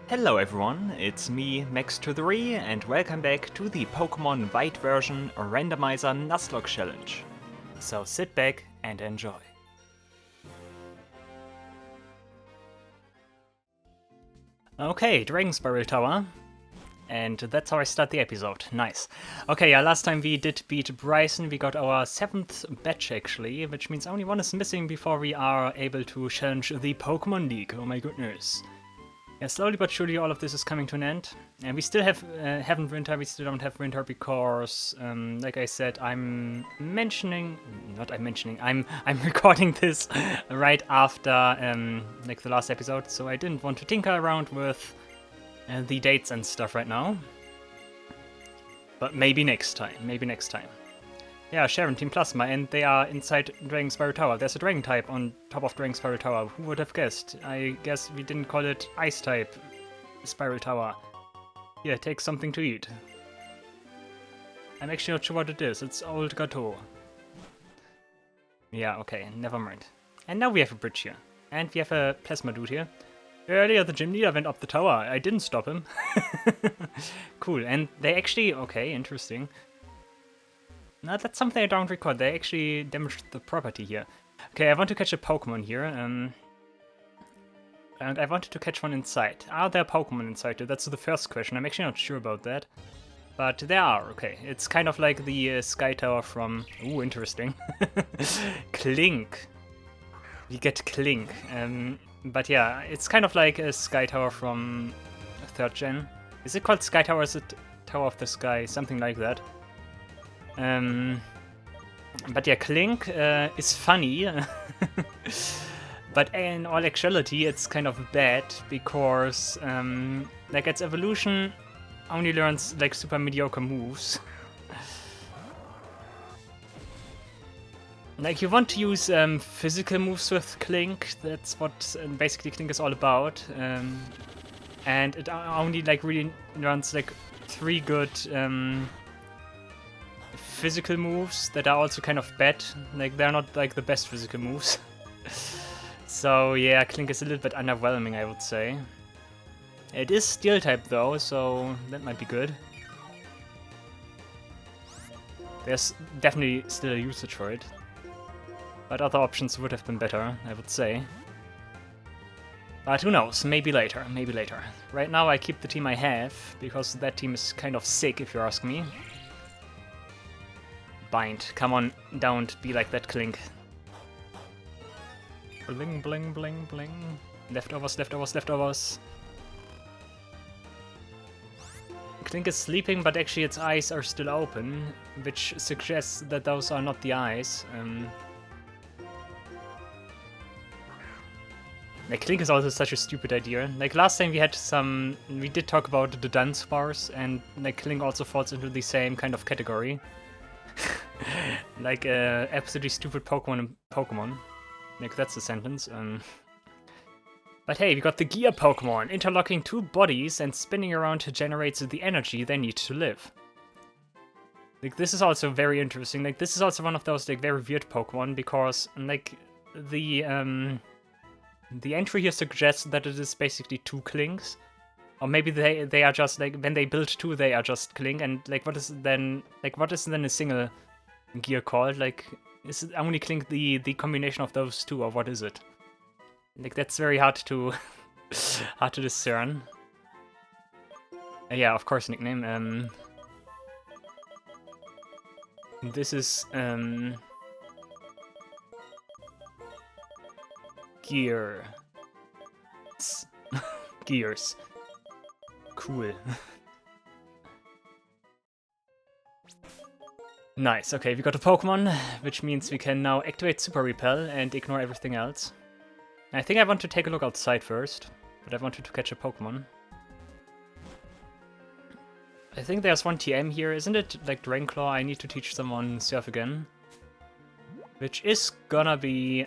Hello everyone, it's me, Max23, and welcome back to the Pokemon White version Randomizer Nuzlocke challenge. So sit back and enjoy. Okay, Dragonspiral Tower. And that's how I start the episode. Nice. Okay, yeah, last time we did beat Bryson, we got our 7th batch actually, which means only one is missing before we are able to challenge the Pokemon League. Oh my goodness. Yeah, slowly but surely all of this is coming to an end. And we still haven't winter, we still don't have winter because, like I said, I'm recording this right after, like the last episode, so I didn't want to tinker around with the dates and stuff right now. But maybe next time. Yeah, Sharon, Team Plasma, and they are inside Dragonspiral Tower. There's a Dragon type on top of Dragonspiral Tower. Who would have guessed? I guess we didn't call it Ice type Spiral Tower. Yeah, take something to eat. I'm actually not sure what it is. It's old Gateau. Yeah, okay, never mind. And now we have a bridge here. And we have a Plasma dude here. Earlier the gym leader went up the tower. I didn't stop him. Cool, and they actually... Okay, interesting. No, that's something I don't record. They actually damaged the property here. Okay, I want to catch a Pokemon here. And I wanted to catch one inside. Are there Pokemon inside? That's the first question. I'm actually not sure about that. But there are, okay. It's kind of like the Sky Tower from... Ooh, interesting. Clink. We get Clink. But yeah, it's kind of like a Sky Tower from 3rd gen. Is it called Sky Tower or is it Tower of the Sky? Something like that. But yeah, Clink is funny, but in all actuality it's kind of bad because like its evolution only learns like super mediocre moves. Like you want to use physical moves with Clink, that's what basically Clink is all about, and it only like really learns like 3 good physical moves that are also kind of bad. Like they're not like the best physical moves. So yeah, Clink is a little bit underwhelming, I would say. It is Steel type though, so that might be good. There's definitely still a usage for it, but other options would have been better, I would say. But who knows, maybe later, maybe later. Right now I keep the team I have, because that team is kind of sick if you ask me. Bind. Come on, don't be like that, Clink. Bling, bling, bling, bling. Leftovers, leftovers, leftovers. Clink is sleeping, but actually its eyes are still open, which suggests that those are not the eyes. Like, Clink is also such a stupid idea. Like, last time we did talk about the Dunsparce, and like Clink also falls into the same kind of category. Like absolutely stupid Pokemon. Like that's the sentence. But hey, we got the Gear Pokemon. Interlocking 2 bodies and spinning around generates the energy they need to live. Like this is also very interesting. Like this is also one of those like very weird Pokemon because like the entry here suggests that it is basically 2 Clinks. Or maybe they are just like when they build 2 they are just Clink, and like what is then a single gear called? Like is it only Clink the combination of those 2, or what is it? Like that's very hard to hard to discern. Yeah, of course nickname. This is Gear. Gears. Cool. Nice, okay, we got a Pokemon, which means we can now activate Super Repel and ignore everything else. I think I want to take a look outside first, but I wanted to catch a Pokemon. I think there's one TM here, isn't it? Like Dragonclaw, I need to teach someone Surf again. Which is gonna be...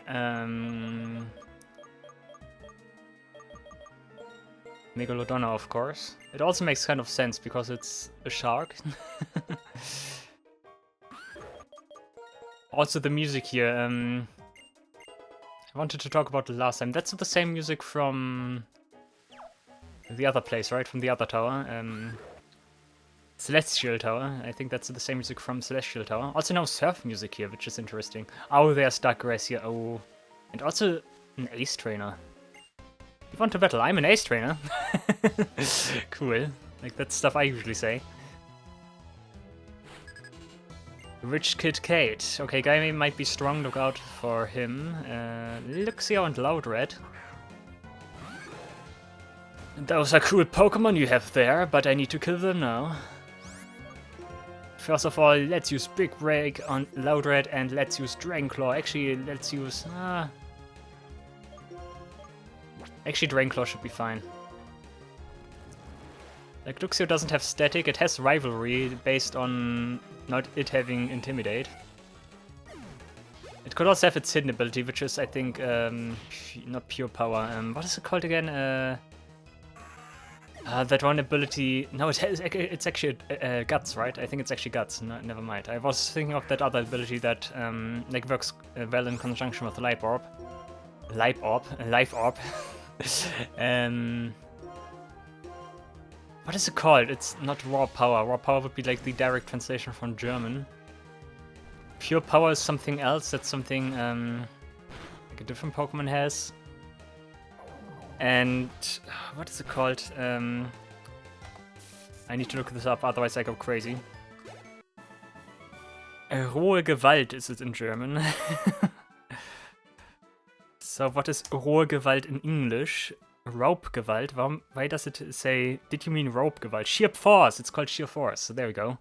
Megalodon, of course. It also makes kind of sense because it's a shark. Also the music here, I wanted to talk about it last time. That's the same music from the other place, right? From the other tower. Celestial Tower. I think that's the same music from Celestial Tower. Also no surf music here, which is interesting. Oh, there's Dark Grace here. Oh. And also an Ace Trainer. You want to battle? I'm an Ace Trainer. Cool. Like, that's stuff I usually say. Rich Kid Kate. Okay, guy might be strong. Look out for him. Luxio and Loudred. Those are cool Pokemon you have there, but I need to kill them now. First of all, let's use Big Break on Loudred and let's use Dragonclaw. Actually, let's use... Actually, Dragonclaw should be fine. Like, Luxio doesn't have Static, it has Rivalry based on not it having Intimidate. It could also have its hidden ability, which is, I think, not Pure Power. What is it called again? That one ability... No, it's actually Guts, right? I think it's actually Guts. No, never mind. I was thinking of that other ability that like works well in conjunction with Life Orb. Life Orb. What is it called? It's not Raw Power. Raw Power would be like the direct translation from German. Pure Power is something else. That's something like a different Pokemon has. And what is it called? I need to look this up, otherwise I go crazy. Rohe Gewalt is it in German. So what is Rohe Gewalt in English? Raubgewalt. Why does it say, did you mean Raubgewalt? Sheer Force! It's called Sheer Force, so there we go.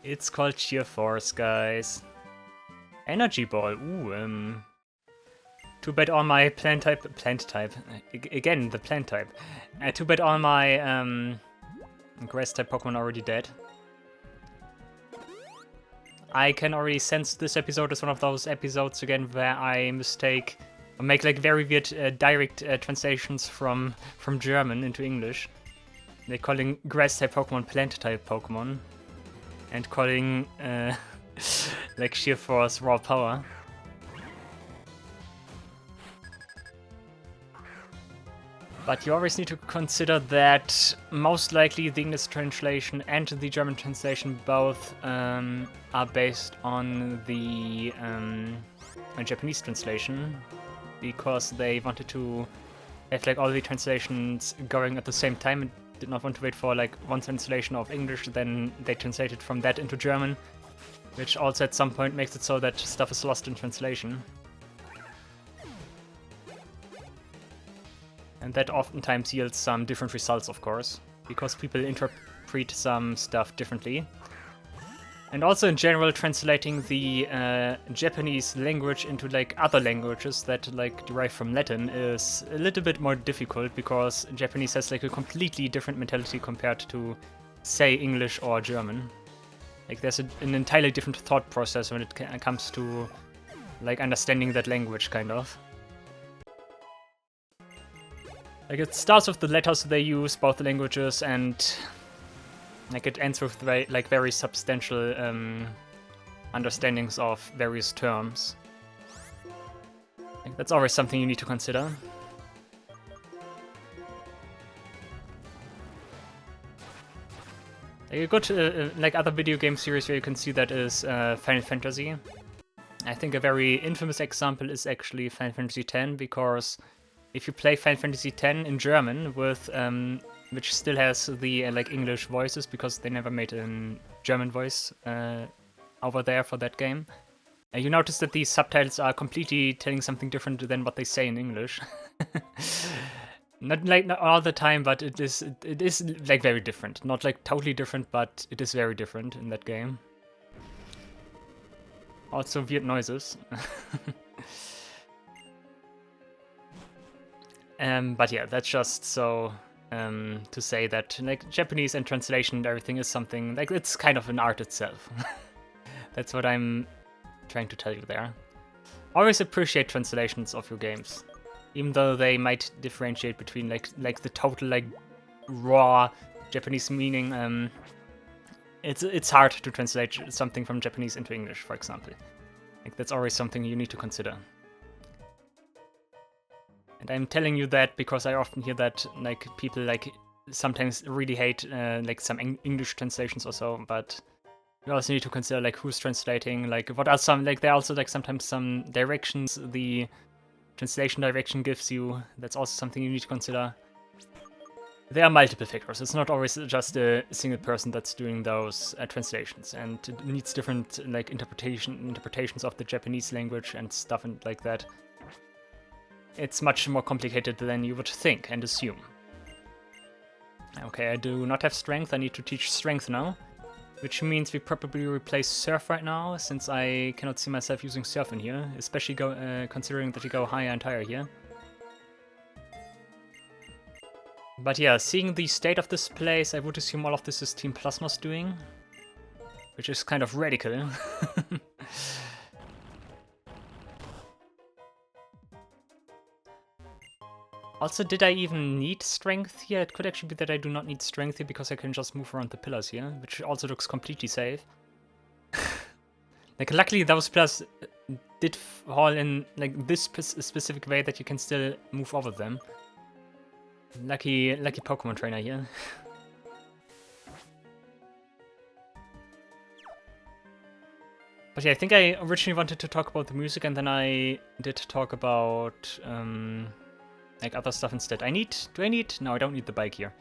It's called Sheer Force, guys. Energy Ball, ooh, too bad all my plant type, again, the plant type. Too bad all my grass type Pokemon are already dead. I can already sense this episode is one of those episodes again where I mistake or make like very weird direct translations from German into English. They're calling grass type Pokemon plant type Pokemon and calling like Sheer Force Raw Power. But you always need to consider that most likely the English translation and the German translation both are based on the Japanese translation, because they wanted to have like all the translations going at the same time and did not want to wait for like one translation of English, then they translated from that into German, which also at some point makes it so that stuff is lost in translation. And that oftentimes yields some different results, of course, because people interpret some stuff differently. And also in general, translating the Japanese language into like other languages that like derive from Latin is a little bit more difficult, because Japanese has like a completely different mentality compared to, say, English or German. Like there's an entirely different thought process when it comes to like understanding that language, kind of. Like, it starts with the letters they use, both the languages, and like it ends with very substantial understandings of various terms. Like, that's always something you need to consider. Like, a good like other video game series where you can see that is Final Fantasy. I think a very infamous example is actually Final Fantasy X, because if you play Final Fantasy X in German with, which still has the like English voices because they never made a German voice over there for that game, you notice that these subtitles are completely telling something different than what they say in English. Not all the time, but it is like very different. Not like totally different, but it is very different in that game. Also weird noises. But yeah, that's just so to say that like Japanese and translation and everything is something like it's kind of an art itself. That's what I'm trying to tell you there. Always appreciate translations of your games, even though they might differentiate between like the total like raw Japanese meaning. It's hard to translate something from Japanese into English, for example. Like that's always something you need to consider. And I'm telling you that because I often hear that like people like sometimes really hate like some English translations or so, but you also need to consider like who's translating, like what are some, like there are also like sometimes some directions the translation direction gives you. That's also something you need to consider. There are multiple factors. It's not always just a single person that's doing those translations, and it needs different like interpretations of the Japanese language and stuff and like that. It's much more complicated than you would think and assume. Okay, I do not have strength. I need to teach strength now, which means we probably replace surf right now, since I cannot see myself using surf in here, especially considering that we go higher and higher here. But yeah, seeing the state of this place, I would assume all of this is Team Plasma's doing, which is kind of radical. Also, did I even need strength here? It could actually be that I do not need strength here because I can just move around the pillars here, which also looks completely safe. Like, luckily those pillars did fall in like this specific way that you can still move over them. Lucky Pokemon trainer here. But yeah, I think I originally wanted to talk about the music, and then I did talk about like other stuff instead. Do I need? No, I don't need the bike here.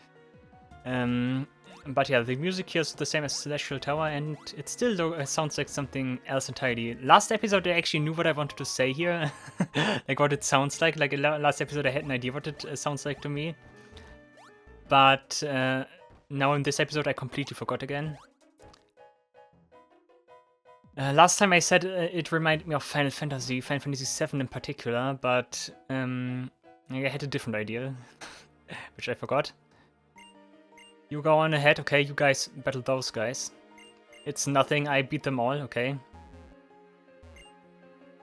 But yeah, the music here is the same as Celestial Tower, and it still sounds like something else entirely. Last episode I actually knew what I wanted to say here, like what it sounds like. Like last episode I had an idea what it sounds like to me. But now in this episode I completely forgot again. Last time I said it reminded me of Final Fantasy VII in particular, but I had a different idea, which I forgot. You go on ahead, okay, you guys battle those guys. It's nothing, I beat them all, okay.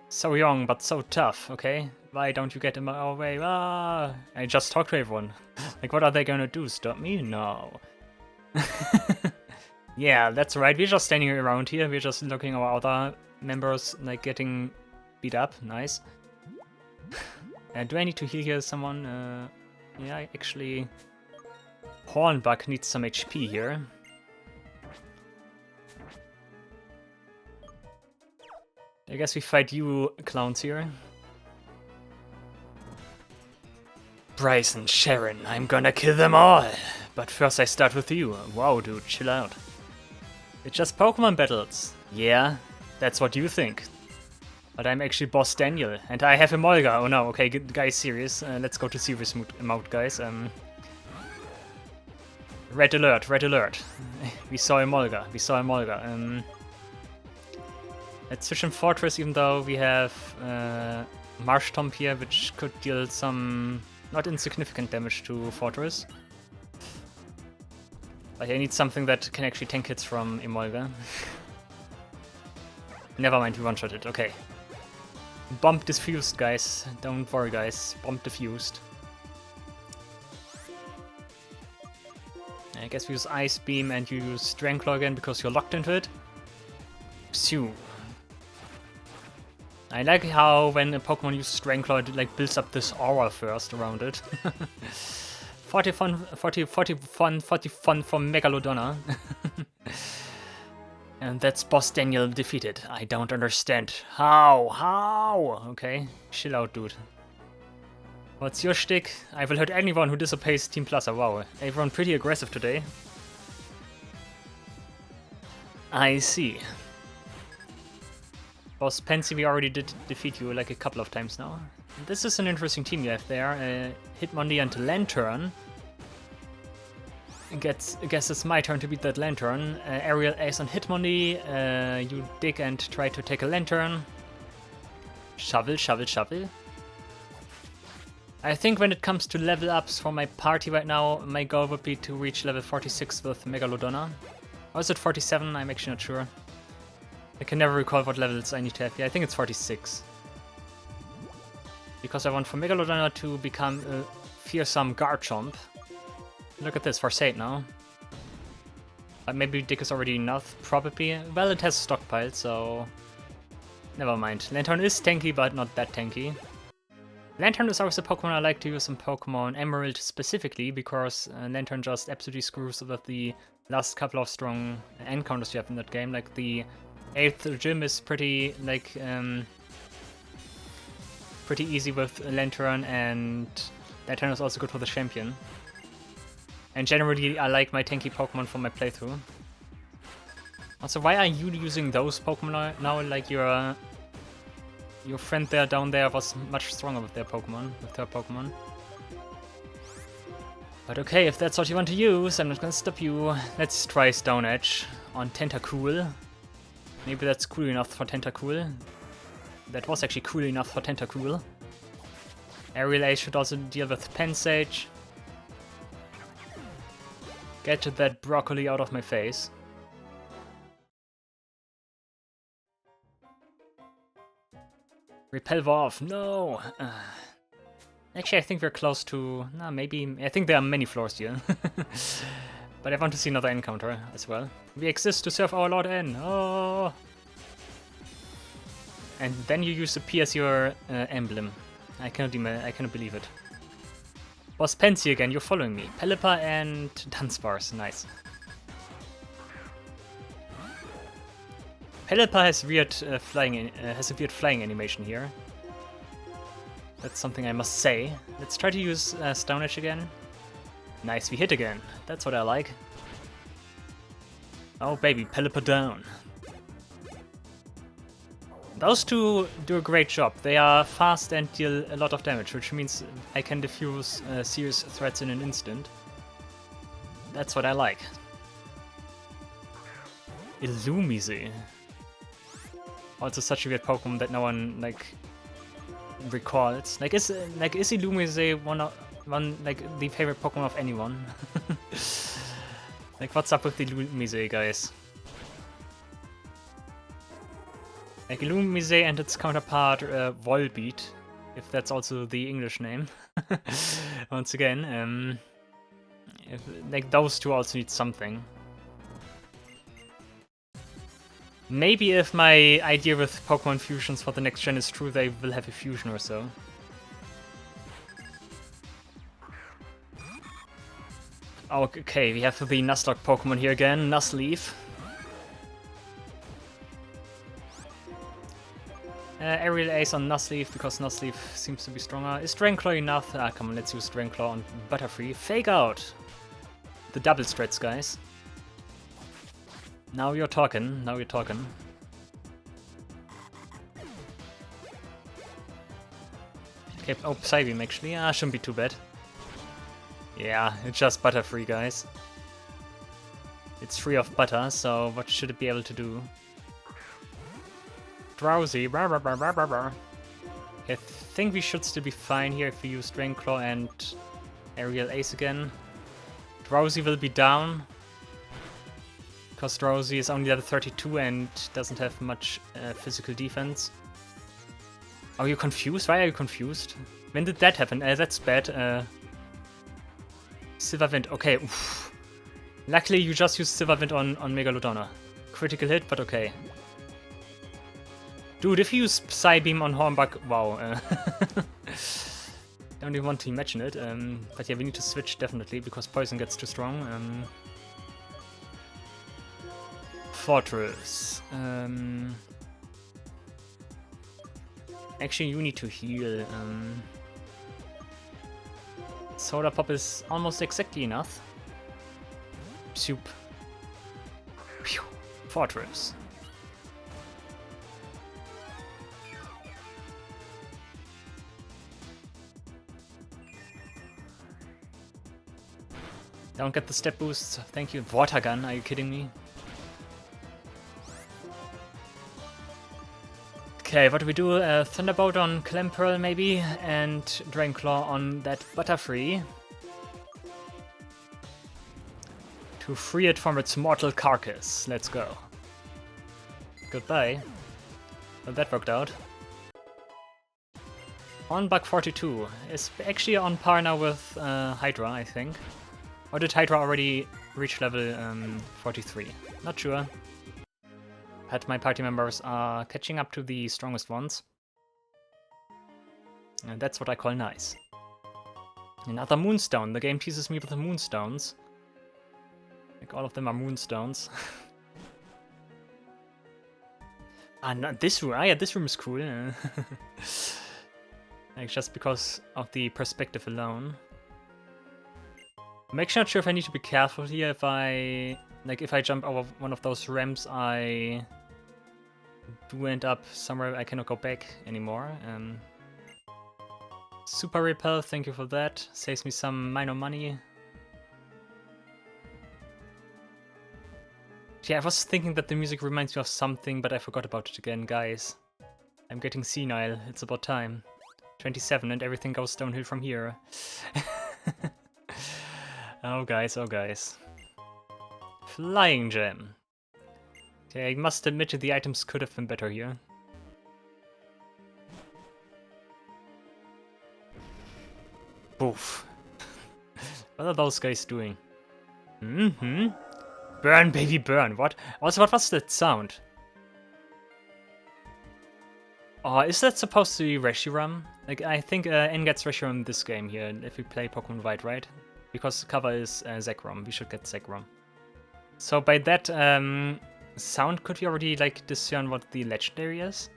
So young, but so tough, okay. Why don't you get in my way? Ah! I just talked to everyone. Like, what are they gonna do, stop me? No. Yeah, that's right, we're just standing around here, we're just looking at our other members, like, getting beat up, nice. Do I need to heal here someone? Yeah, actually... Hornbuck needs some HP here. I guess we fight you clowns here. Bryce and Sharon, I'm gonna kill them all! But first I start with you. Wow, dude, chill out. It's just Pokemon battles. Yeah, that's what you think. But I'm actually Boss Daniel, and I have a Molga. Oh no, okay, guys, serious. Let's go to serious mode, guys. Red alert, red alert. We saw a Molga, we saw a Molga. Let's switch in Fortress, even though we have Marshtomp here, which could deal some not insignificant damage to Fortress. But I need something that can actually tank hits from Emolga. Never mind, we one-shot it, okay. Bomb diffused, guys. Don't worry, guys. Bomb diffused. I guess we use Ice Beam and you use Strangler again because you're locked into it. Phew. I like how when a Pokemon uses Strangler, it like builds up this aura first around it. 40 fun for Megalodonna. And that's Boss Daniel defeated. I don't understand. How? Okay, chill out, dude. What's your shtick? I will hurt anyone who disobeys Team Plaza. Wow, everyone pretty aggressive today. I see. Boss Pansy, we already did defeat you like a couple of times now. This is an interesting team you have there. Hitmonlee and Lantern. I guess it's my turn to beat that Lantern. Aerial Ace on Hitmonlee. You dig and try to take a Lantern. Shovel. I think when it comes to level ups for my party right now, my goal would be to reach level 46 with Megalodonna. Or is it 47? I'm actually not sure. I can never recall what levels I need to have. Yeah, I think it's 46. Because I want for Megalodonna to become a fearsome Garchomp. Look at this, for Sate now. Maybe Dick is already enough, probably. Well, it has stockpiled, so... Never mind. Lantern is tanky, but not that tanky. Lantern is always a Pokemon I like to use in Pokemon Emerald specifically, because Lantern just absolutely screws with the last couple of strong encounters you have in that game. Like the 8th gym is pretty pretty easy with Lantern, and Lantern is also good for the champion. And generally I like my tanky Pokemon for my playthrough. Also, why are you using those Pokemon now? Like your friend there down there was much stronger with their Pokemon, with her Pokemon. But okay, if that's what you want to use, I'm not gonna stop you. Let's try Stone Edge on Tentacool. Maybe that's cool enough for Tentacool. That was actually cool enough for Tentacool. Aerial Ace should also deal with Pensage. Get that broccoli out of my face. Repel off, no! Actually, I think we're close to... Nah, maybe... I think there are many floors here. But I want to see another encounter as well. We exist to serve our Lord N. Oh! And then you use the P as your emblem. I cannot believe it. Was Pansy again, you're following me. Pelipper and Dunsparce, nice. Pelipper has weird has a weird flying animation here. That's something I must say. Let's try to use Stone Edge again. Nice, we hit again. That's what I like. Oh baby, Pelipper down. Those two do a great job. They are fast and deal a lot of damage, which means I can defuse serious threats in an instant. That's what I like. Illumise. Also such a weird Pokemon that no one recalls. Is Illumise one the favorite Pokemon of anyone? What's up with the Illumise, guys? Illumise and its counterpart Volbeat, if that's also the English name. Once again, those two also need something. Maybe if my idea with Pokemon fusions for the next gen is true, they will have a fusion or so. Okay, we have the Nuzlocke Pokemon here again, Nuzleaf. Aerial Ace on Nuzleaf, because Nuzleaf seems to be stronger. Is Dragonclaw enough? Ah, come on, let's use Dragonclaw on Butterfree. Fake out! The double strats, guys. Now you're talking, now you're talking. Okay, oh, Psybeam actually. Ah, shouldn't be too bad. Yeah, it's just Butterfree, guys. It's free of butter, so what should it be able to do? Drowsy. Rah, rah, rah, rah, rah, rah. I think we should still be fine here if we use Dragonclaw and Aerial Ace again. Drowsy will be down, because Drowsy is only level 32 and doesn't have much physical defense. Are you confused? Why are you confused? When did that happen? That's bad. Silver Wind. Okay. Oof. Luckily, you just used Silver Wind on Megalodona. Critical hit, but okay. Dude, if you use Psybeam on Hornbuck, wow. Don't even want to imagine it. But yeah, we need to switch definitely, because Poison gets too strong. Fortress. Actually, you need to heal. Solar Pop is almost exactly enough. Soup. Phew. Fortress. Don't get the step boosts. Thank you. Water Gun, are you kidding me? Okay, what do we do? Thunderbolt on Clamperl maybe, and Dragonclaw on that Butterfree. To free it from its mortal carcass. Let's go. Goodbye. Well, that worked out. Hornbuck 42 is actually on par now with Hydra, I think. Or did Hydra already reach level 43? Not sure. But my party members are catching up to the strongest ones. And that's what I call nice. Another moonstone. The game teases me with the moonstones. Like all of them are moonstones. Not this room. Yeah, this room is cool. Like just because of the perspective alone. I'm actually not sure if I need to be careful here. If I jump over one of those ramps, I do end up somewhere I cannot go back anymore. Super repel, thank you for that. Saves me some minor money. Yeah, I was thinking that the music reminds me of something, but I forgot about it again, guys. I'm getting senile. It's about time. 27 and everything goes downhill from here. Oh guys, oh guys. Flying gem. Okay, I must admit the items could have been better here. Boof. What are those guys doing? Mm-hmm. Burn, baby, burn. What? Also, what was that sound? Oh, is that supposed to be Reshiram? Like, I think N gets Reshiram in this game here, if we play Pokemon White, right? Because the cover is Zekrom. We should get Zekrom. So by that sound, could we already, like, discern what the legendary is?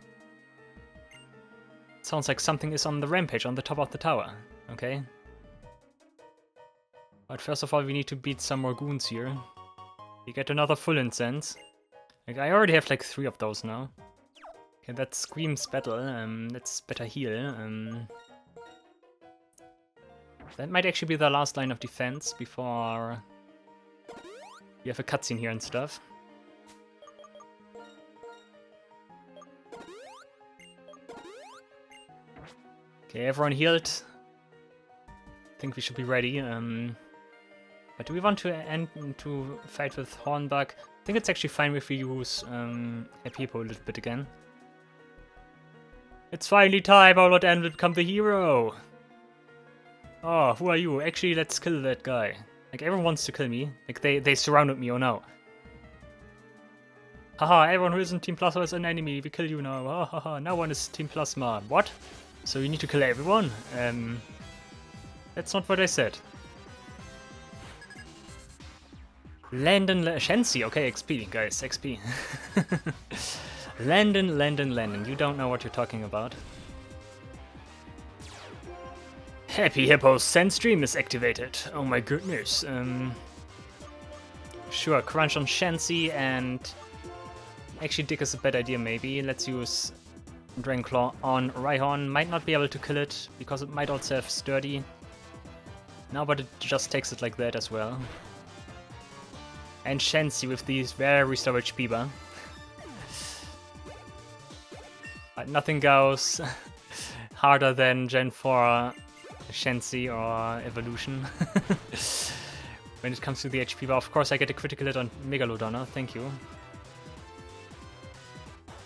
It sounds like something is on the rampage on the top of the tower. Okay. But first of all, we need to beat some more goons here. We get another full incense. Like, I already have like 3 of those now. Okay, that screams battle. Let's better heal. That might actually be the last line of defense before we have a cutscene here and stuff. Okay, everyone healed. I think we should be ready. But do we want to end to fight with Hornbug? I think it's actually fine if we use Hippo a little bit again. It's finally time, our Lord N will become the hero! Oh, who are you? Actually, let's kill that guy. Like, everyone wants to kill me. Like, they surrounded me, oh no. Haha, everyone who isn't Team Plasma is an enemy, we kill you now. Haha, no one is Team Plasma. What? So you need to kill everyone? That's not what I said. Landon, Shensi, okay, XP, guys, XP. Landon, you don't know what you're talking about. Happy Hippo's Send Stream is activated. Oh my goodness. Sure, crunch on Shensi and... Actually, Dick is a bad idea, maybe. Let's use Dragon Claw on Rhyhorn. Might not be able to kill it, because it might also have Sturdy. No, but it just takes it like that as well. And Shensi with these very slow HP bar. But nothing goes harder than Gen 4 Shensi or Evolution. When it comes to the HP bar, of course I get a critical hit on Megalodon, thank you.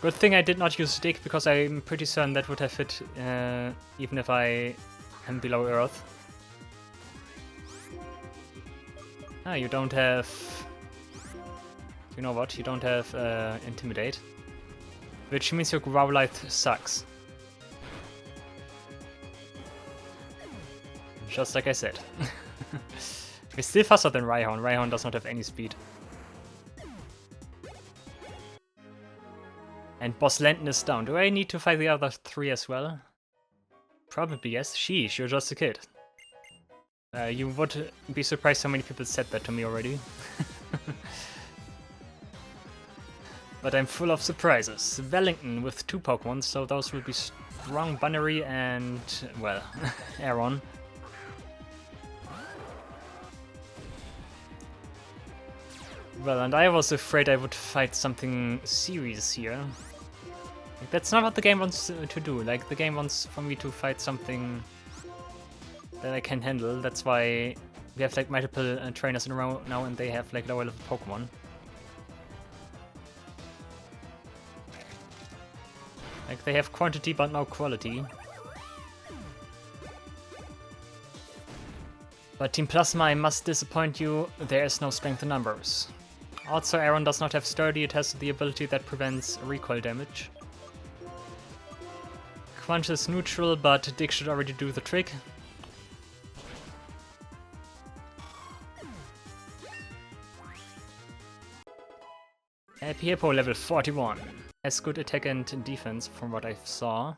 Good thing I did not use Stick, because I'm pretty certain that would have hit even if I am below Earth. Ah, you don't have... You know what? You don't have Intimidate. Which means your Growlithe sucks. Just like I said. It's still faster than Rhyhorn. Rhyhorn does not have any speed. And Boss Landon is down. Do I need to fight the other 3 as well? Probably yes. Sheesh, you're just a kid. You would be surprised how many people said that to me already. But I'm full of surprises. Wellington with 2 Pokemon, so those will be Strong Bunnery and, well, Aeron. Well, and I was afraid I would fight something serious here. Like, that's not what the game wants to do. Like, the game wants for me to fight something that I can handle. That's why we have like multiple trainers in a row now, and they have like lower level Pokemon. Like, they have quantity but no quality. But Team Plasma, I must disappoint you, there is no strength in numbers. Also, Aeron does not have Sturdy, it has the ability that prevents recoil damage. Quench is neutral, but Dig should already do the trick. Happy Hippo level 41. Has good attack and defense from what I saw.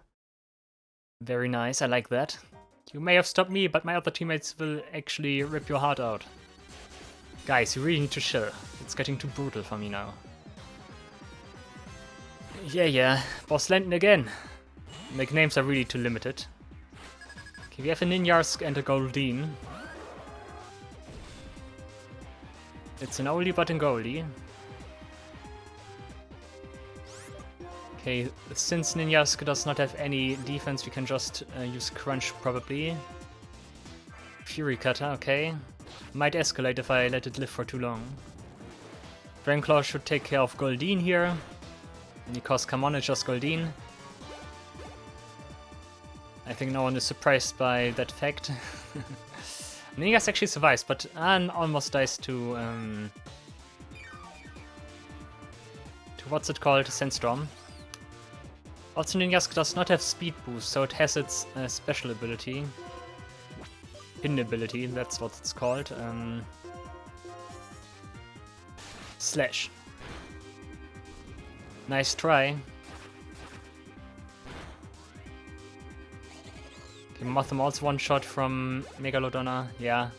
Very nice, I like that. You may have stopped me, but my other teammates will actually rip your heart out. Guys, you really need to chill. It's getting too brutal for me now. Yeah, Boss Landon again. Nicknames are really too limited. Okay, we have a Ninjask and a Goldeen. It's an oldie but a goldie. Okay, since Ninjask does not have any defense, we can just use Crunch probably. Fury Cutter, okay. Might escalate if I let it live for too long. Dragonclaw should take care of Goldeen here. Because come on, it's just Goldeen. I think no one is surprised by that fact. Ninjask actually survives, but Anne almost dies to what's it called? Sandstorm. Also, Ninjask does not have speed boost, so it has its special ability. Hidden ability, that's what it's called. Slash. Nice try. Okay, Motham also one shot from Megalodonna, yeah.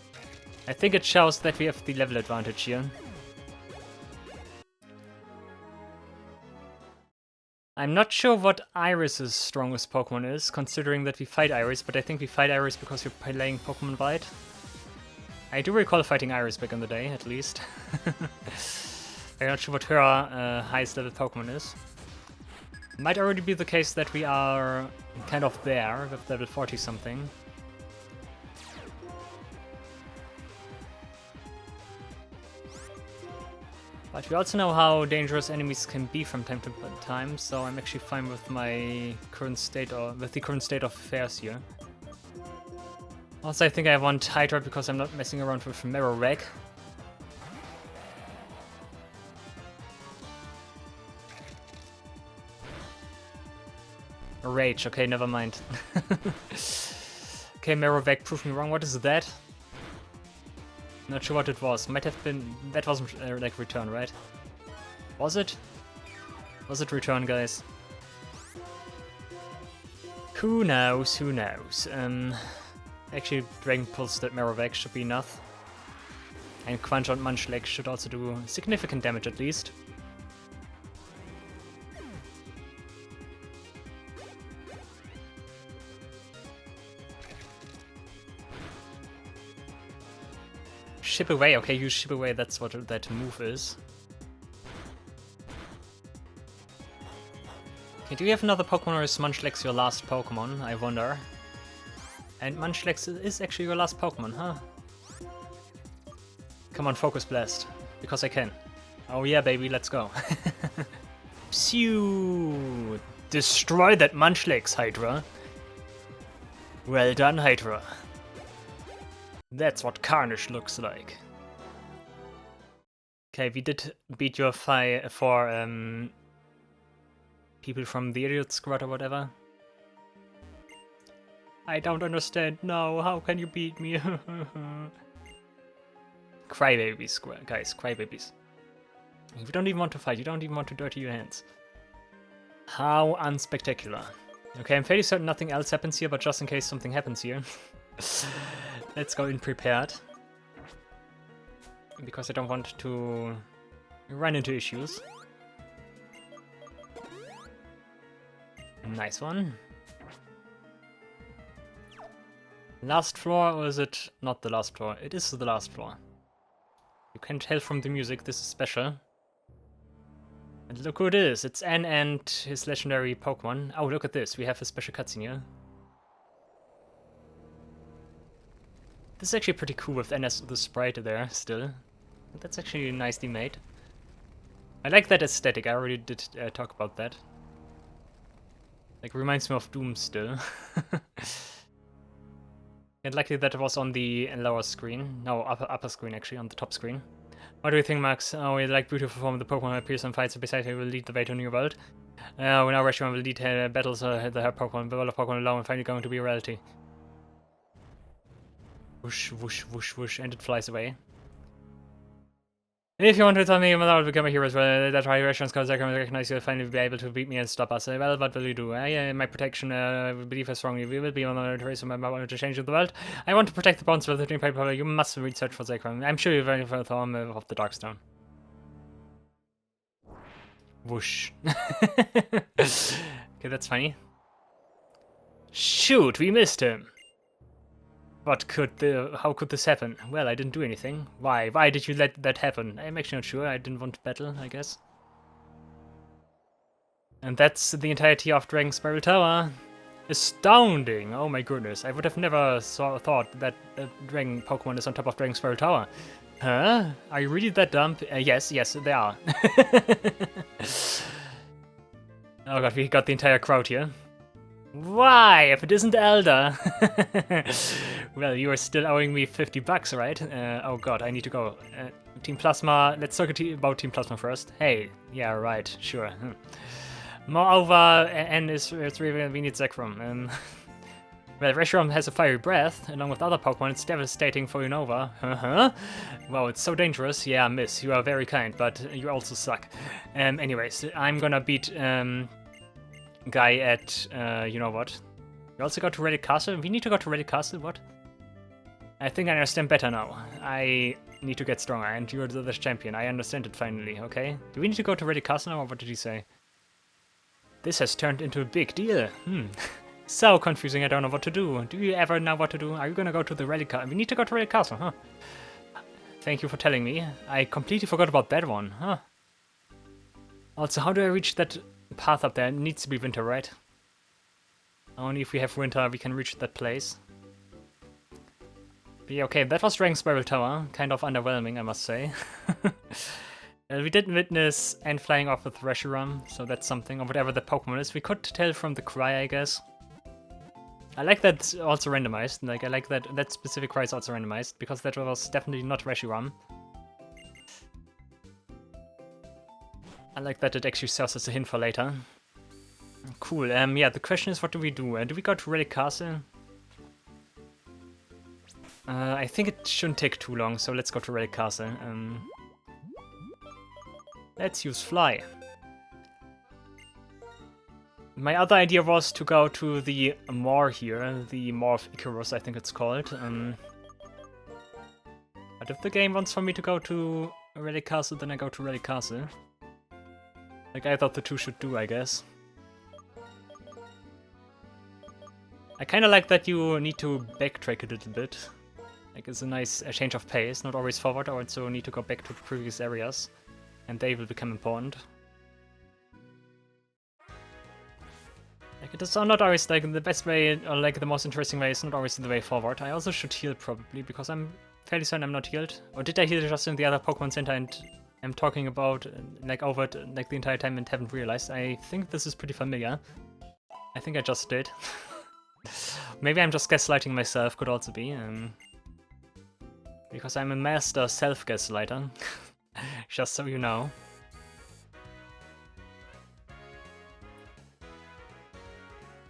I think it shows that we have the level advantage here. I'm not sure what Iris's strongest Pokemon is, considering that we fight Iris, but I think we fight Iris because we're playing Pokemon White. I do recall fighting Iris back in the day, at least. I'm not sure what her highest level Pokemon is. Might already be the case that we are kind of there with level 40 something. But we also know how dangerous enemies can be from time to time, so I'm actually fine with my current state, or with the current state of affairs here. Also, I think I want Hydra because I'm not messing around with Marowak. Rage, okay, never mind. Okay, Marowak proved me wrong. What is that? Not sure what it was. Might have been... That wasn't like return, right? Was it? Was it return, guys? Who knows? Who knows? Actually, Dragon Pulse that Marowak should be enough. And Quench on Munchlax should also do significant damage at least. Ship away, okay, use ship away, that's what that move is. Okay, do you have another Pokemon or is Munchlax your last Pokemon? I wonder. And Munchlax is actually your last Pokemon, huh? Come on, Focus Blast. Because I can. Oh yeah, baby, let's go. Phew! Destroy that Munchlax, Hydra. Well done, Hydra. That's what Carnage looks like. Okay, we did beat your fight for people from the Idiot Squad or whatever. I don't understand. No, how can you beat me? Crybabies, guys, crybabies. You don't even want to fight, you don't even want to dirty your hands. How unspectacular. Okay, I'm fairly certain nothing else happens here, but just in case something happens here. Let's go in prepared. Because I don't want to run into issues. Nice one. Last floor, or is it not the last floor? It is the last floor. You can tell from the music this is special. And look who it is. It's N and his legendary Pokemon. Oh, look at this. We have a special cutscene here. This is actually pretty cool with N as the sprite there still. That's actually nicely made. I like that aesthetic. I already did talk about that. Like, reminds me of Doom still. And likely that it was on the lower screen. No, upper screen actually, on the top screen. What do you think, Max? Oh, we like beautiful form of the Pokemon appears and fights, so besides, we will lead the way to a new world. We now Reshiram will lead battles the Pokemon, the world of Pokemon alone, and finally going to be a reality. Whoosh, whoosh, whoosh, whoosh, and it flies away. If you want to tell me I will become a hero as well, that's why Reshiram's cause I can recognize you'll finally be able to beat me and stop us. Well, what will you do? My protection, believe us strongly. We will be on the race of my want to change the world. I want to protect the bonds of the Dream Pipe. You must research for Zekrom. I'm sure you're very for the form of the Darkstone. Whoosh. Okay, that's funny. Shoot, we missed him. How could this happen? Well, I didn't do anything. Why? Why did you let that happen? I'm actually not sure. I didn't want to battle, I guess. And that's the entirety of Dragonspiral Tower. Astounding! Oh my goodness. I would have never thought that a Dragon Pokemon is on top of Dragonspiral Tower. Huh? Are you really that dumb? Yes, they are. Oh god, we got the entire crowd here. Why? If it isn't Elder. Well, you are still owing me $50, right? Oh god, I need to go. Team Plasma, let's talk about Team Plasma first. Hey, yeah, right, sure. Moreover, N is really, we need Zekrom. Well, Reshiram has a fiery breath, along with other Pokemon, it's devastating for Unova. Wow, it's so dangerous. Yeah, miss, you are very kind, but you also suck. Anyways, I'm gonna beat, guy at, you know what? We also got to Relic Castle? We need to go to Relic Castle? What? I think I understand better now. I need to get stronger, and you're the champion. I understand it finally, okay? Do we need to go to Relic Castle now, or what did he say? This has turned into a big deal. So confusing, I don't know what to do. Do you ever know what to do? Are you gonna go to the Relic Castle? We need to go to Relic Castle, huh? Thank you for telling me. I completely forgot about that one, huh? Also, how do I reach that path up there? It needs to be winter, right? Only if we have winter we can reach that place. But yeah, okay, that was Dragonspiral Tower. Kind of underwhelming, I must say. We did witness N flying off with Reshiram, so that's something, or whatever the Pokemon is. We could tell from the cry, I guess. I like that it's also randomized. Like, I like that that specific cry is also randomized, because that was definitely not Reshiram. I like that it actually serves as a hint for later. Cool, yeah, the question is, what do we do? Do we go to Relic Castle? I think it shouldn't take too long, so let's go to Relic Castle. Let's use Fly. My other idea was to go to the Moor here, the Moor of Icarus, I think it's called. But if the game wants for me to go to Relic Castle, then I go to Relic Castle. Like I thought the two should do, I guess. I kinda like that you need to backtrack a little bit. Like it's a nice change of pace, not always forward, I also need to go back to previous areas. And they will become important. Like it is not always like the best way, or like the most interesting way is not always the way forward. I also should heal probably, because I'm fairly certain I'm not healed. Or did I heal just in the other Pokemon Center and I'm talking about like over it like the entire time and haven't realized? I think this is pretty familiar. I think I just did. Maybe I'm just gaslighting myself, could also be. Because I'm a master self-gaslighter. Just so you know.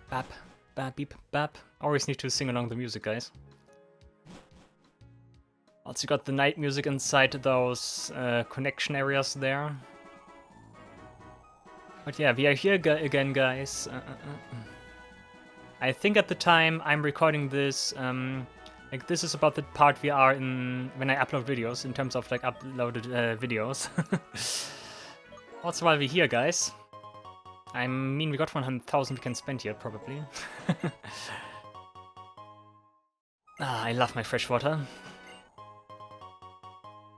Bap, bap, beep, bap. Always need to sing along the music, guys. Also got the night music inside those connection areas there. But yeah, we are here again, guys. I think at the time I'm recording this, like this is about the part we are in when I upload videos, in terms of like uploaded videos. Also while we're here, guys. I mean, we got 100,000 we can spend here, probably. I love my fresh water.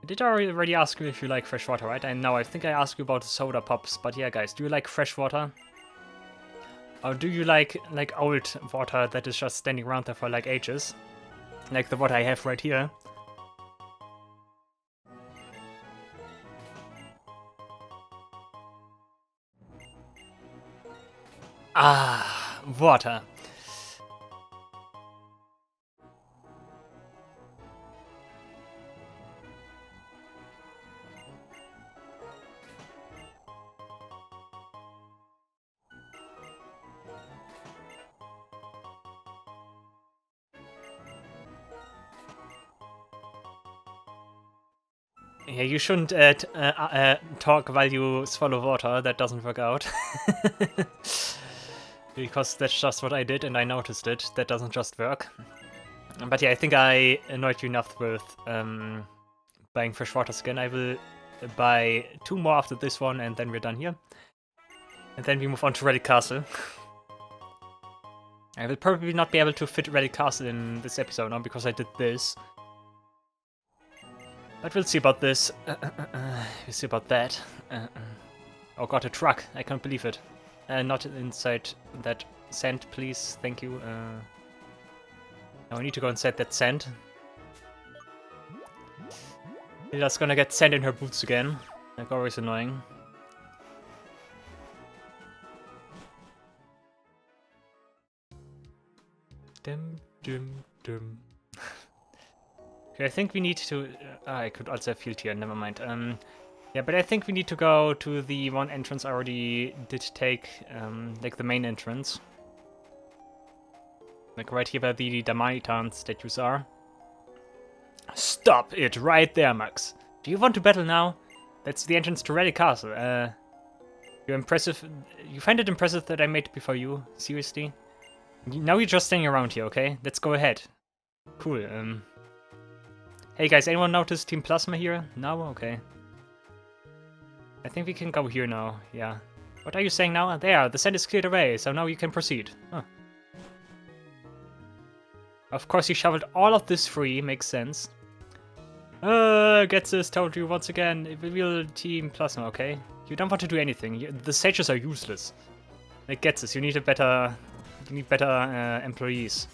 Did I already ask you if you like fresh water, right? I know, I think I asked you about soda pops, but yeah, guys, do you like fresh water? Or do you like old water that is just standing around there for like ages? Like the water I have right here. Ah, water. Yeah, you shouldn't talk while you swallow water. That doesn't work out. Because that's just what I did and I noticed it. That doesn't just work. But yeah, I think I annoyed you enough with buying freshwater skin. I will buy 2 more after this one and then we're done here. And then we move on to Relic Castle. I will probably not be able to fit Relic Castle in this episode now because I did this. But we'll see about this. We'll see about that. Oh god, a truck. I can't believe it. Not inside that sand, please. Thank you. Now we need to go inside that sand. Lila's gonna get sand in her boots again. Like always annoying. Dum dum dum. Okay, I think we need to... I could also have field here, never mind. Yeah, but I think we need to go to the one entrance I already did take, like the main entrance. Like right here where the Damaitan statues are. Stop it right there, Max. Do you want to battle now? That's the entrance to Relic Castle. You're impressive. You find it impressive that I made it before you? Seriously? Now you're just staying around here, okay? Let's go ahead. Cool, Hey guys, anyone notice Team Plasma here? No? Okay. I think we can go here now, yeah. What are you saying now? There, the sand is cleared away, so now you can proceed. Huh. Of course you shoveled all of this free, makes sense. Gets this, told you once again, real Team Plasma, okay? You don't want to do anything, the sages are useless. Like, gets this, you need better employees.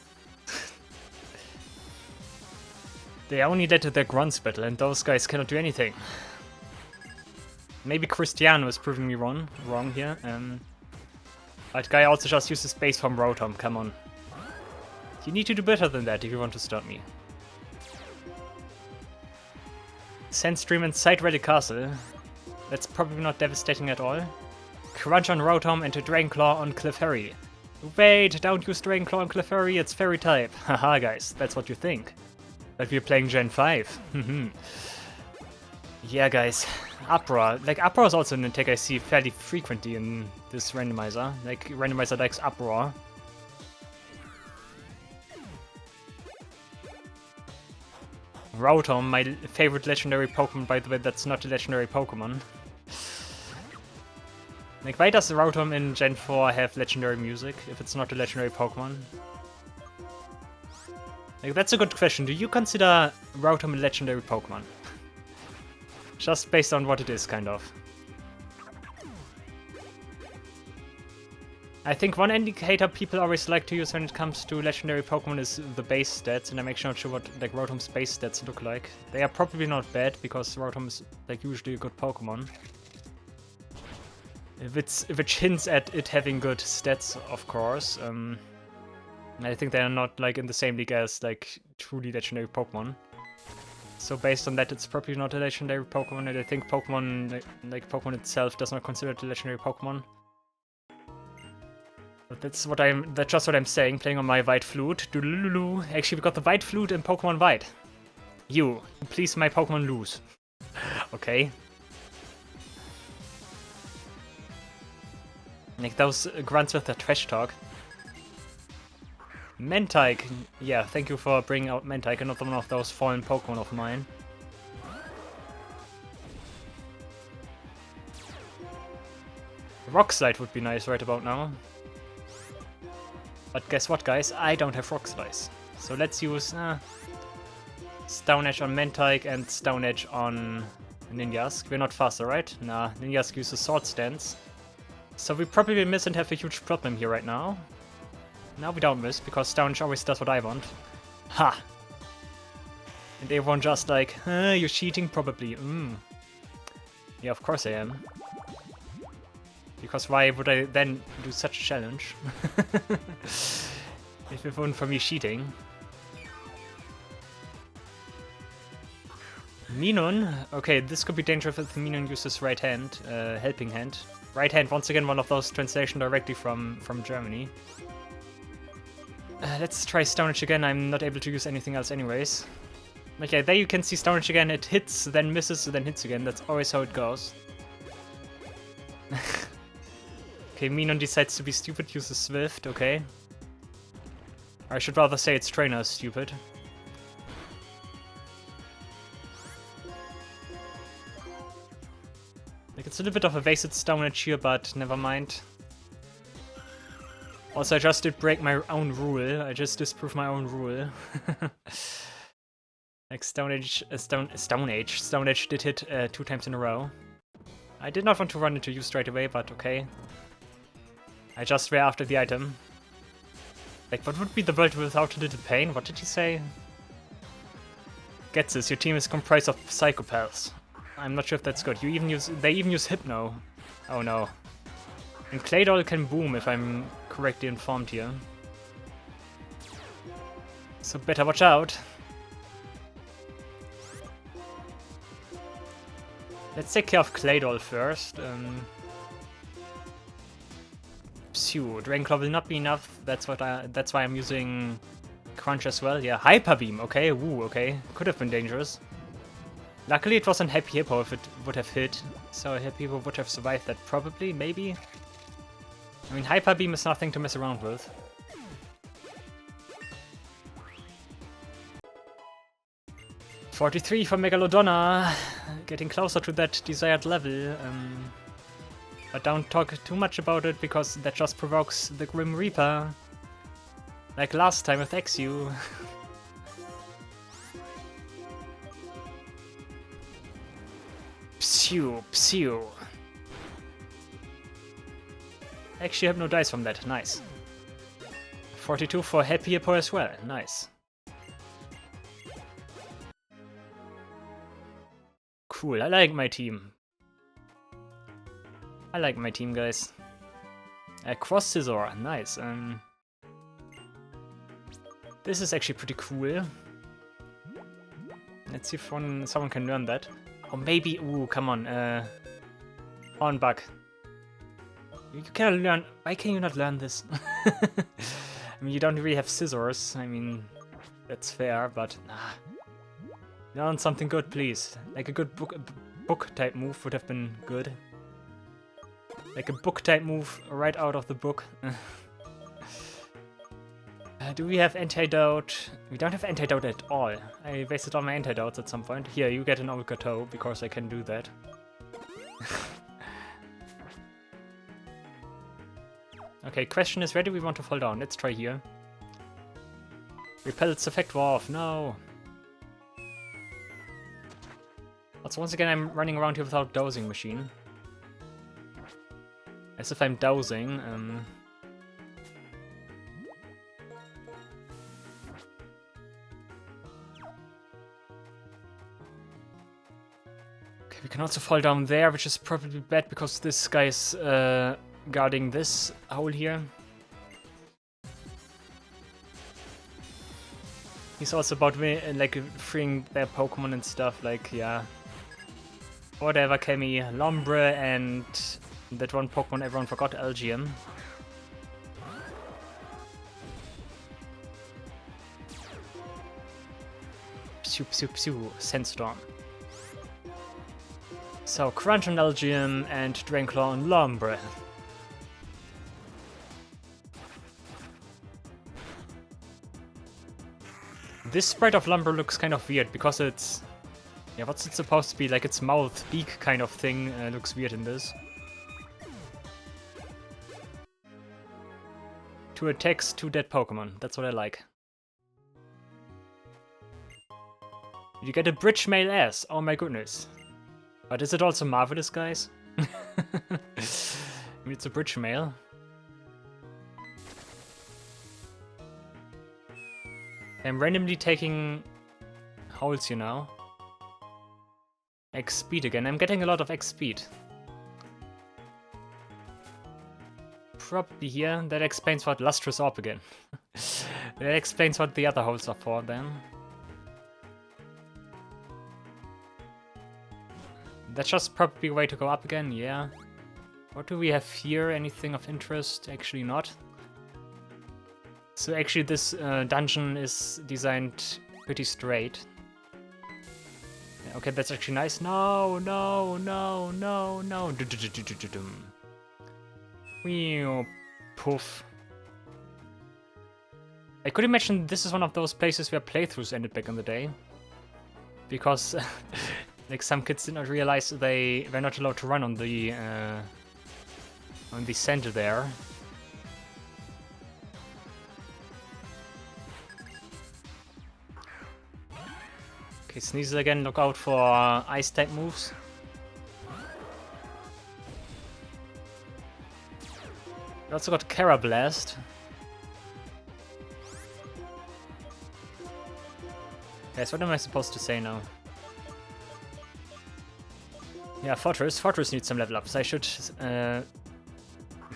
They only did their grunts battle, and those guys cannot do anything. Maybe Cristiano is proving me wrong here. That guy also just uses base from Rotom, come on. You need to do better than that if you want to stop me. Sandstream inside Relic Castle. That's probably not devastating at all. Crunch on Rotom and a Dragon Claw on Clefairy. Wait, don't use Dragon Claw on Clefairy, it's Fairy type. Haha guys, that's what you think. But we're playing Gen 5. Yeah, guys. Uproar. Like, Uproar is also an attack I see fairly frequently in this randomizer. Like, randomizer likes Uproar. Rotom, my favorite legendary Pokemon, by the way, that's not a legendary Pokemon. Like, why does Rotom in Gen 4 have legendary music if it's not a legendary Pokemon? Like, that's a good question. Do you consider Rotom a legendary Pokemon? Just based on what it is, kind of. I think one indicator people always like to use when it comes to legendary Pokemon is the base stats, and I'm actually not sure what like Rotom's base stats look like. They are probably not bad, because Rotom is like usually a good Pokemon. Which hints at it having good stats, of course. I think they are not like in the same league as like truly legendary Pokemon. So based on that, it's probably not a legendary Pokemon, and I think Pokemon, like Pokemon itself, does not consider it a legendary Pokemon. But that's just what I'm saying, playing on my white flute. Doodaloo. Actually, we got the white flute in Pokemon White. You, please my Pokemon lose. Okay. Like those grunts with their trash talk. Mentike! Yeah, thank you for bringing out Mentike, another one of those fallen Pokemon of mine. Rock Slide would be nice right about now. But guess what, guys? I don't have Rock Slice. So let's use Stone Edge on Mentike and Stone Edge on Ninjask. We're not faster, right? Nah, Ninjask uses Sword Stance. So we probably miss and have a huge problem here right now. Now we don't miss, because Stone Edge always does what I want. Ha! And everyone just like, you're cheating probably. Yeah, of course I am. Because why would I then do such a challenge? If it weren't for me cheating. Minun? Okay, this could be dangerous if Minun uses right hand, helping hand. Right hand, once again, one of those translations directly from Germany. Let's try Stone Edge again, I'm not able to use anything else anyways. Okay, there you can see Stone Age again. It hits, then misses, then hits again. That's always how it goes. Okay, Minon decides to be stupid, uses Swift, okay. Or I should rather say its trainer is stupid. Like, it's a little bit of a wasted Stone Age here, but never mind. Also, I just did break my own rule. I just disproved my own rule. Like, Stone Age did hit 2 times in a row. I did not want to run into you straight away, but okay. I just ran after the item. Like, what would be the world without a little pain? What did he say? Get this, your team is comprised of psychopaths. I'm not sure if that's good. They even use Hypno. Oh no. And Claydol can boom if I'm correctly informed here. So better watch out. Let's take care of Claydol first. Phew, Dragonclaw will not be enough. That's why I'm using Crunch as well. Yeah, Hyper Beam. Okay, woo. Okay, could have been dangerous. Luckily, it wasn't Happy Hippo if it would have hit, so Happy Hippo would have survived that probably, maybe. I mean, Hyper Beam is nothing to mess around with. $43 for Megalodonna, getting closer to that desired level. But don't talk too much about it, because that just provokes the Grim Reaper. Like last time with XU. Psew. Actually, I have no dice from that. Nice. 42 for Happy Hippo as well. Nice. Cool. I like my team. Guys. Cross Scissor. Nice. This is actually pretty cool. Let's see if someone can learn that. Or maybe... Ooh, come on. Hornbug. You cannot learn... Why can you not learn this? I mean, you don't really have scissors. I mean, that's fair, but... Learn something good, please. Like a good book-type move would have been good. Like a book-type move right out of the book. Do we have antidote? We don't have antidote at all. I wasted all my antidotes at some point. Here, you get an Howaito because I can do that. Okay, question is, where do we want to fall down? Let's try here. Repel its effect off. No. Also, once again, I'm running around here without dowsing machine. As if I'm dowsing. Okay, we can also fall down there, which is probably bad because this guy is guarding this hole here. He's also about like freeing their Pokemon and stuff. Like, yeah. Whatever, Kemi, Lombre, and that one Pokemon everyone forgot, LGM. Psew, Sandstorm. So, Crunch on LGM and Dragonclaw on Lombre. This sprite of Lombre looks kind of weird because it's... Yeah, what's it supposed to be? Like its mouth, beak kind of thing looks weird in this. 2 attacks, 2 dead Pokemon. That's what I like. You get a Bridge Mail S. Oh my goodness. But is it also Marvelous, guys? I mean, it's a Bridge Mail. I'm randomly taking holes here now. X speed again. I'm getting a lot of X speed. Probably here. That explains what Lustrous Orb again. That explains what the other holes are for then. That's just probably a way to go up again, yeah. What do we have here? Anything of interest? Actually not. So actually this dungeon is designed pretty straight. Okay, that's actually nice. No, no, no, no, no. Poof. I could imagine this is one of those places where playthroughs ended back in the day. Because like some kids did not realize they were not allowed to run on the center there. Okay, Sneasel again, look out for ice type moves. We also got Kara Blast. Yes, what am I supposed to say now? Yeah, Fortress. Fortress needs some level ups. I should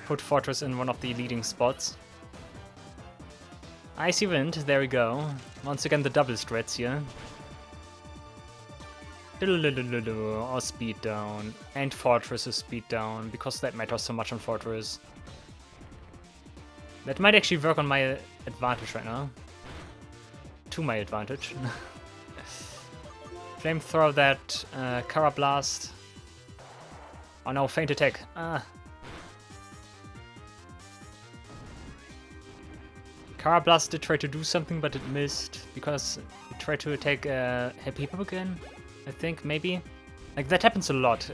put Fortress in one of the leading spots. Icy Wind, there we go. Once again, the double strats here. Or speed down. And Fortress is speed down, because that matters so much on Fortress. That might actually work on my advantage right now. To my advantage. Flamethrower that, Kara Blast. Oh no, Feint Attack. Kara Blast did try to do something, but it missed, because it tried to attack Hepburn again, I think, maybe? Like, that happens a lot.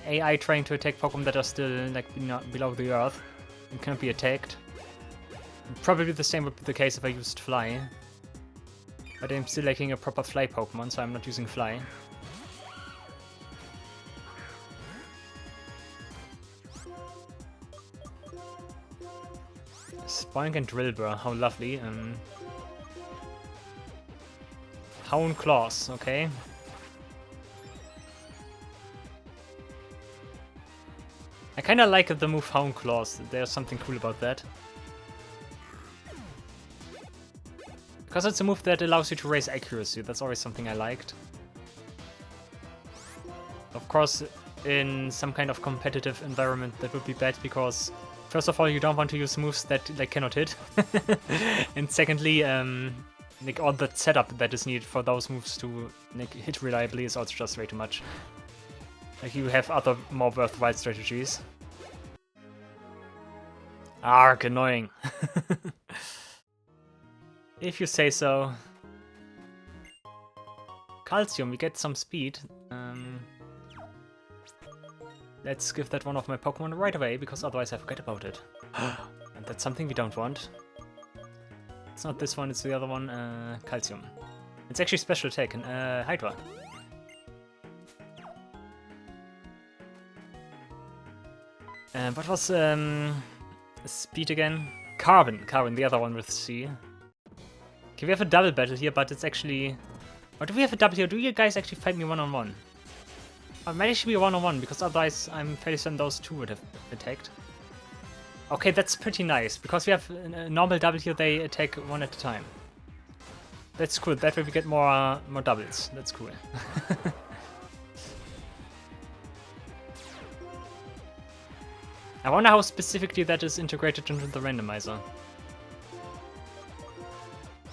AI trying to attack Pokemon that are still, like, below the earth and can't be attacked. Probably the same would be the case if I used Fly. But I'm still lacking a proper Fly Pokemon, so I'm not using Fly. Spoink and Drillbur, how lovely. Hound Claws, okay. I kinda like the move Hound Claws, there's something cool about that. Because it's a move that allows you to raise accuracy, that's always something I liked. Of course, in some kind of competitive environment that would be bad, because first of all, you don't want to use moves that like cannot hit. And secondly, like all the setup that is needed for those moves to like hit reliably is also just way too much. Like you have other more worthwhile strategies. Arg, annoying. If you say so. Calcium, we get some speed. Let's give that one of my Pokemon right away, because otherwise I forget about it. And that's something we don't want. It's not this one, it's the other one, Calcium. It's actually special attack, Hydra. What was speed again? Carbon, the other one with C. Okay, we have a double battle here, but it's actually... Or do we have a double here? Do you guys actually fight me one-on-one? It might actually be a one-on-one, because otherwise I'm fairly certain those two would have attacked. Okay, that's pretty nice, because we have a normal double here, they attack one at a time. That's cool, that way we get more doubles. That's cool. I wonder how specifically that is integrated into the randomizer.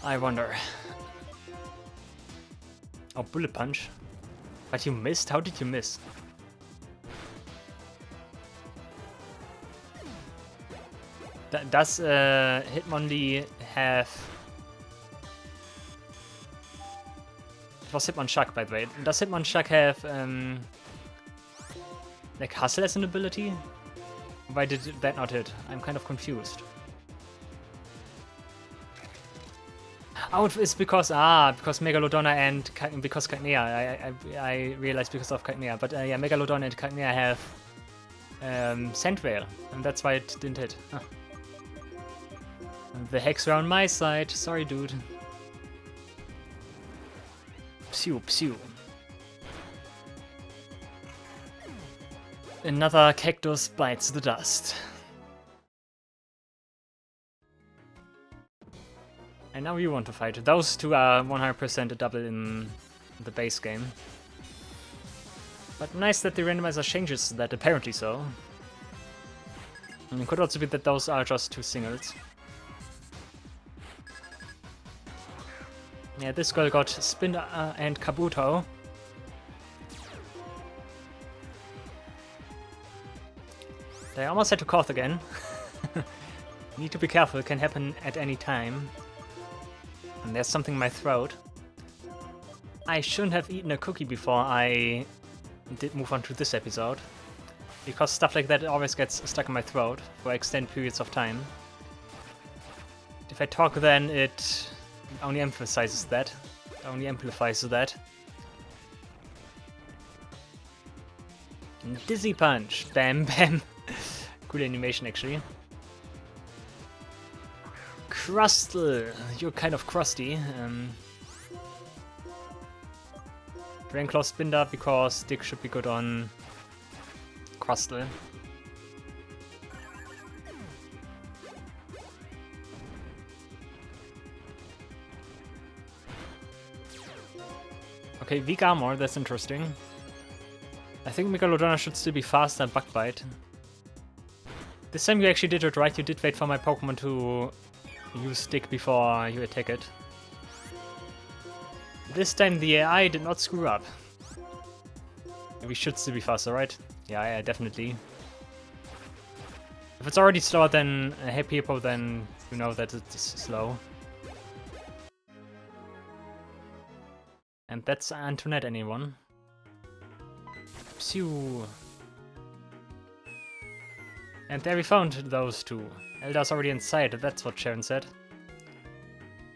I wonder. Oh, Bullet Punch. But you missed? How did you miss? Does Hitmonlee have... It was Hitmonchan, by the way. Does Hitmonchan have like Hustle as an ability? Why did that not hit? I'm kind of confused. Oh, it's because Megalodonna and because Cagmea. I realized because of Cagmea. But yeah, Megalodonna and Cagmea have Sandveil, and that's why it didn't hit. Huh. The hex were on my side. Sorry, dude. Psew, psew. Another cactus bites the dust. And now you want to fight. Those two are 100% a double in the base game. But nice that the randomizer changes that, apparently so. And it could also be that those are just two singles. Yeah, this girl got Spin and Kabuto. I almost had to cough again. Need to be careful, it can happen at any time. And there's something in my throat. I shouldn't have eaten a cookie before I did move on to this episode. Because stuff like that always gets stuck in my throat for extended periods of time. If I talk then it only emphasizes that. Only amplifies that. Dizzy punch! Bam bam! Cool animation actually. Crustle! You're kind of crusty. Dragonclaw Spinda because Dick should be good on Crustle. Okay, weak armor, that's interesting. I think Megalodon should still be faster than Bug-Bite. This time you actually did it right, you did wait for my Pokemon to use Stick before you attack it. This time the AI did not screw up. We should still be faster, right? Yeah, definitely. If it's already slower than Hepburn, then you know that it's slow. And that's Antoinette, anyone? Phew. And there we found those two. Elda's already inside, that's what Sharon said.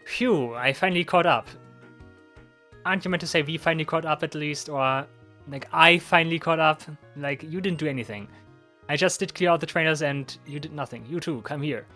Phew, I finally caught up. Aren't you meant to say we finally caught up at least, or like I finally caught up? Like, you didn't do anything. I just did clear out the trainers and you did nothing. You too, come here.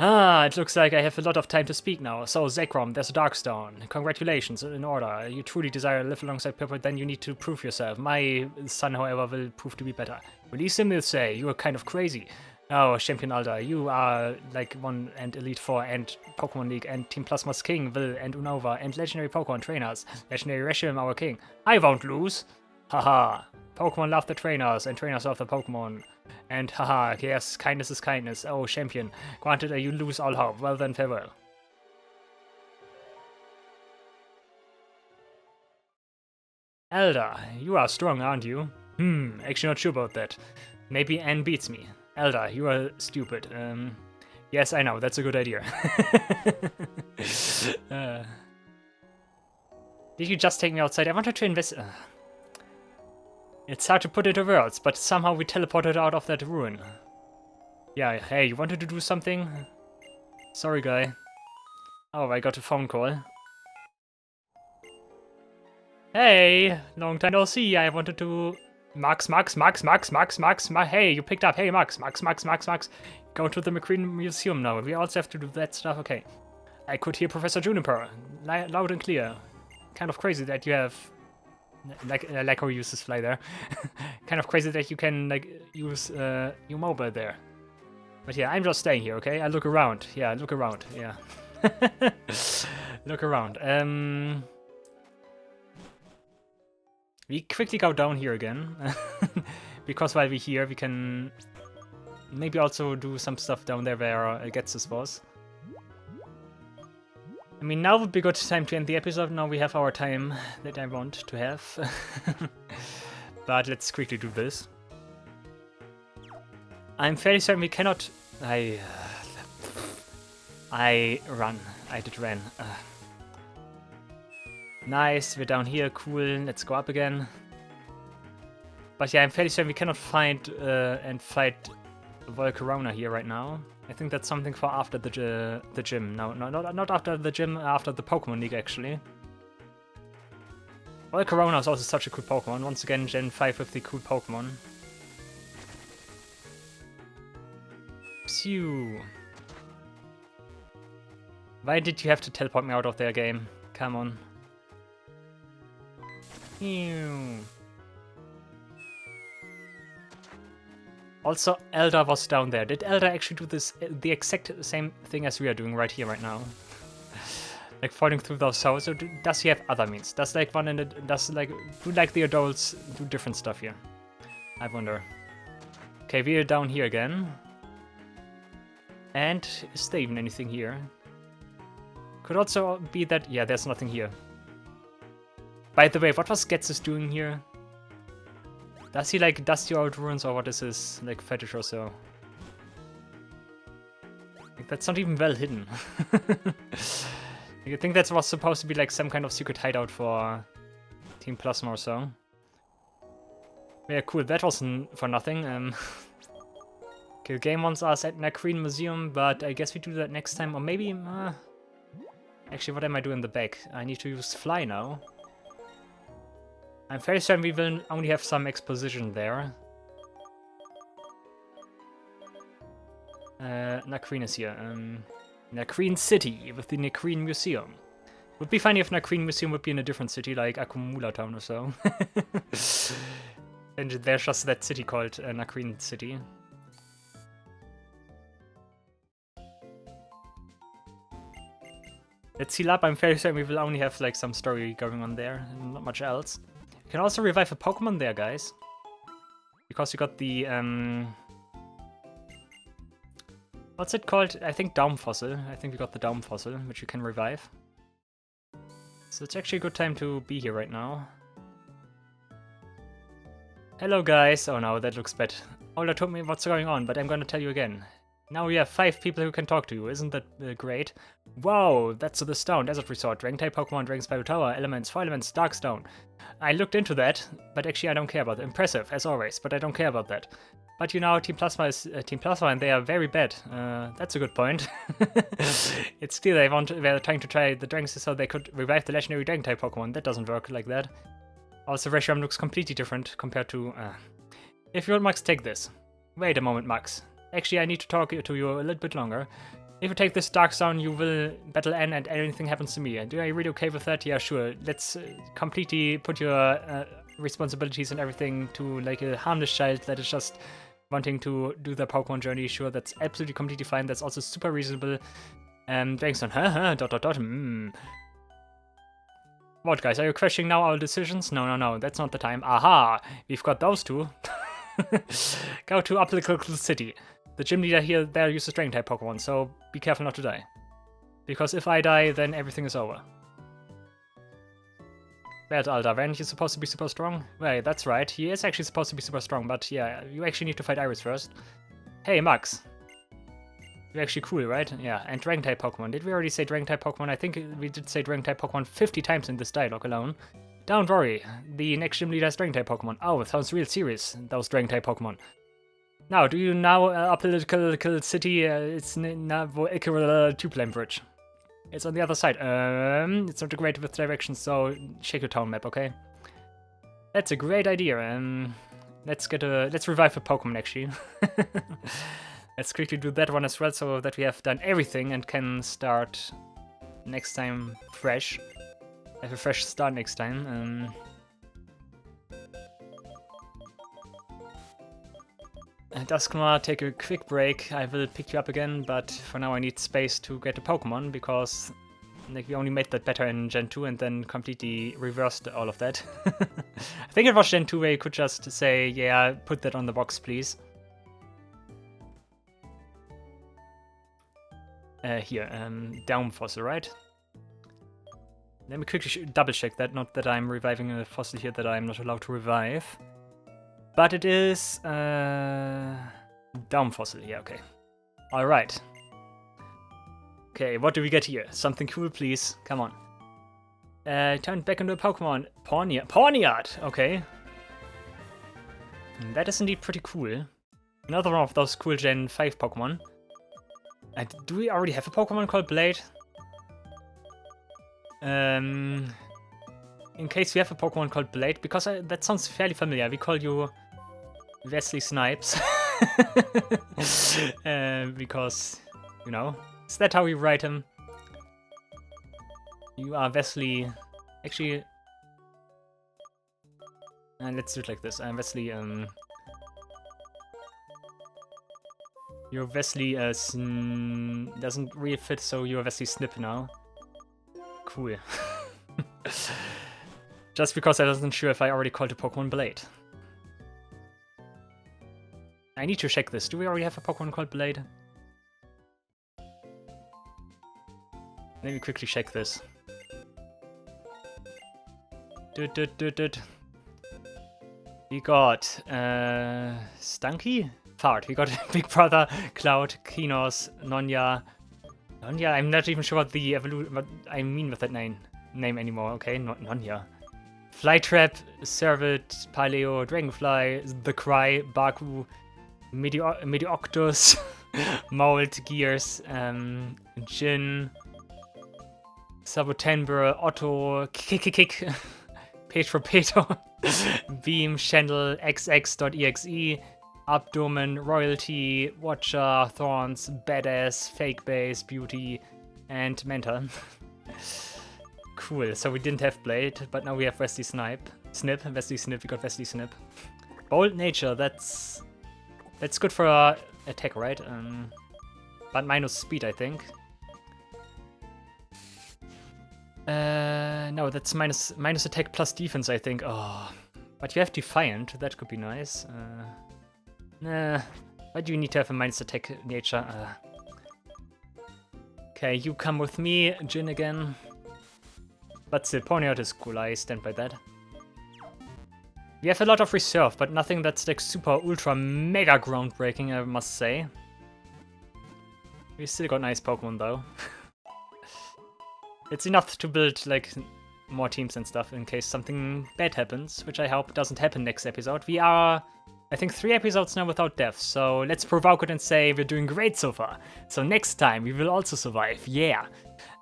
Ah, it looks like I have a lot of time to speak now. So, Zekrom, there's a Darkstone. Congratulations, in order. You truly desire to live alongside people, then you need to prove yourself. My son, however, will prove to be better. Release him, will say. You are kind of crazy. Oh, Champion Alda, you are like 1 and Elite 4 and Pokemon League and Team Plasma's King, Will and Unova and Legendary Pokemon Trainers. Legendary Reshiram, our king. I won't lose. Haha. Pokemon love the trainers and trainers love the Pokemon. And haha, yes, kindness is kindness. Oh, champion. Granted, you lose all hope. Well then, farewell. Elda, you are strong, aren't you? Actually not sure about that. Maybe Anne beats me. Elda, you are stupid. Yes, I know, that's a good idea. Did you just take me outside? I wanted to invest... It's hard to put into words, but somehow we teleported out of that ruin. Yeah, hey, you wanted to do something? Sorry, guy. Oh, I got a phone call. Hey, long time no see. I wanted to... Max. Hey, you picked up. Hey, Max. Go to the McQueen Museum now. We also have to do that stuff. Okay. I could hear Professor Juniper. Loud and clear. Kind of crazy that you have... I like how you use this fly there. Kind of crazy that you can like use your mobile there. But yeah, I'm just staying here, okay? I look around. Yeah, look around. Yeah. Look around. We quickly go down here again. Because while we're here, we can maybe also do some stuff down there where Getsus was. I mean, now would be a good time to end the episode. Now we have our time that I want to have. But let's quickly do this. I'm fairly certain we cannot... I run. I did run. Nice, we're down here. Cool, let's go up again. But yeah, I'm fairly certain we cannot find and fight Volcarona here right now. I think that's something for after the gym. No, not after the gym, after the Pokemon League, actually. Volcarona is also such a cool Pokemon. Once again, Gen 5 with the cool Pokemon. Phew. Why did you have to teleport me out of their game? Come on. Phew. Also, Elda was down there. Did Elda actually do this, the exact same thing as we are doing right here, right now? Like falling through those holes, or does he have other means? Does like one and does like do like the adults do different stuff here? I wonder. Okay, we are down here again. And is there even anything here? Could also be that, yeah, there's nothing here. By the way, what was Getsus doing here? Does he like dusty old ruins, or what is his like fetish or so? Like, that's not even well hidden. I think that was supposed to be like some kind of secret hideout for Team Plasma or so. Yeah, cool. That wasn't for nothing. Okay, the game wants us at Nakreen Museum, but I guess we do that next time, or maybe. Actually, what am I doing in the back? I need to use Fly now. I'm fairly certain we will only have some exposition there. Nakreen is here. Nakreen City with the Nakreen Museum. Would be funny if Nakreen Museum would be in a different city, like Akumula Town or so. And there's just that city called Nakreen City. Let's heal up. I'm fairly certain we will only have like some story going on there, and not much else. You can also revive a Pokemon there, guys. Because you got the what's it called? I think Daum Fossil. I think we got the Daum Fossil, which you can revive. So it's actually a good time to be here right now. Hello guys! Oh no, that looks bad. Ola told me what's going on, but I'm gonna tell you again. Now we have 5 people who can talk to you, isn't that great? Wow, that's the Stone Desert Resort. Dragon-type Pokemon, Dragonspiral Tower, Elements, 4 Elements, Darkstone. I looked into that, but actually I don't care about it. Impressive, as always, but I don't care about that. But you know, Team Plasma is Team Plasma, and they are very bad. That's a good point. It's clear they're trying to try the Dragons so they could revive the legendary Dragon-type Pokemon. That doesn't work like that. Also, Reshiram looks completely different compared to... If you want, Max, take this. Wait a moment, Max. Actually, I need to talk to you a little bit longer. If you take this Darkstone, you will battle N and anything happens to me. Do you really okay with that? Yeah, sure. Let's completely put your responsibilities and everything to like a harmless child that is just wanting to do their Pokemon journey. Sure, that's absolutely completely fine. That's also super reasonable. Dragonstone, What, guys, are you questioning now our decisions? No, that's not the time. Aha! We've got those two. Go to Applicable City. The gym leader here there uses Dragon-type Pokemon, so be careful not to die. Because if I die, then everything is over. Where's Aldaven? He's supposed to be super strong? Right, that's right. He is actually supposed to be super strong, but yeah, you actually need to fight Iris first. Hey, Max. You're actually cool, right? Yeah, and Dragon-type Pokemon. Did we already say Dragon-type Pokemon? I think we did say Dragon-type Pokemon 50 times in this dialogue alone. Don't worry, the next gym leader has Dragon-type Pokemon. Oh, it sounds real serious, those Dragon-type Pokemon. Now, do you know Applicable City? It's Tube-Line Bridge. It's on the other side. It's not great with directions, so check your town map, okay? That's a great idea. Let's revive a Pokemon actually. Let's quickly do that one as well, so that we have done everything and can start next time fresh. Have a fresh start next time. Dusknoir, take a quick break. I will pick you up again, but for now I need space to get a Pokemon, because like, we only made that better in Gen 2 and then completely reversed all of that. I think it was Gen 2 where you could just say, yeah, put that on the box, please. Here, Daum Fossil, right? Let me quickly double check that, not that I'm reviving a fossil here that I'm not allowed to revive. But it is Daum Fossil, yeah, okay. Alright. Okay, what do we get here? Something cool, please. Come on. Turned back into a Pokemon. Pawniard! Okay. That is indeed pretty cool. Another one of those cool Gen 5 Pokemon. And do we already have a Pokemon called Blade? In case we have a Pokemon called Blade, because that sounds fairly familiar. We call you Wesley Snipes. Because, you know, is that how we write him? You are Wesley. Actually, let's do it like this. I'm Wesley. You're Wesley doesn't really fit, so you're Wesley Snip now. Cool. Just because I wasn't sure if I already called a Pokemon Blade. I need to check this. Do we already have a Pokemon called Blade? Let me quickly check this. We got Stunky? Fart. We got Big Brother, Cloud, Kinos, Nonya. Nonya, I'm not even sure what I mean with that name anymore. Okay, Nonya. Flytrap, Servet, Paleo, Dragonfly, The Cry, Baku, Medioctus, Mold, Gears, Jin, Sabotenber, Otto, Kick, Page for Peto, Beam, Shendel, XX.exe, Abdomen, Royalty, Watcher, Thorns, Badass, Fake Base, Beauty, and Mentor. Cool, so we didn't have Blade, but now we have Wesley Snip, Wesley Snip, we got Wesley Snip. Bold Nature, that's good for our attack, right? But minus speed, I think. No, that's minus attack plus defense, I think. Oh, but you have Defiant, that could be nice. Nah, why do you need to have a minus attack nature? Okay, you come with me, Jin again. But still, Ponyard is cool, I stand by that. We have a lot of reserve, but nothing that's like super ultra mega groundbreaking, I must say. We still got nice Pokemon though. It's enough to build like more teams and stuff in case something bad happens, which I hope doesn't happen next episode. We are, I think, 3 episodes now without deaths, so let's provoke it and say we're doing great so far. So next time we will also survive, yeah.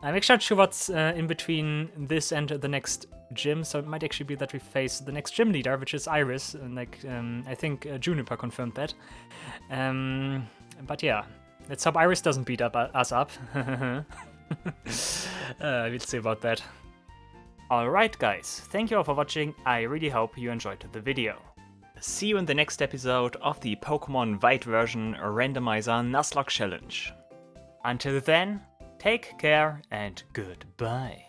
I'm actually not sure what's in between this and the next gym, so it might actually be that we face the next gym leader, which is Iris, and like I think Juniper confirmed that. But yeah, let's hope Iris doesn't beat us up. We'll see about that. Alright guys, thank you all for watching, I really hope you enjoyed the video. See you in the next episode of the Pokemon White version Randomizer Nuzlocke challenge. Until then, take care and goodbye.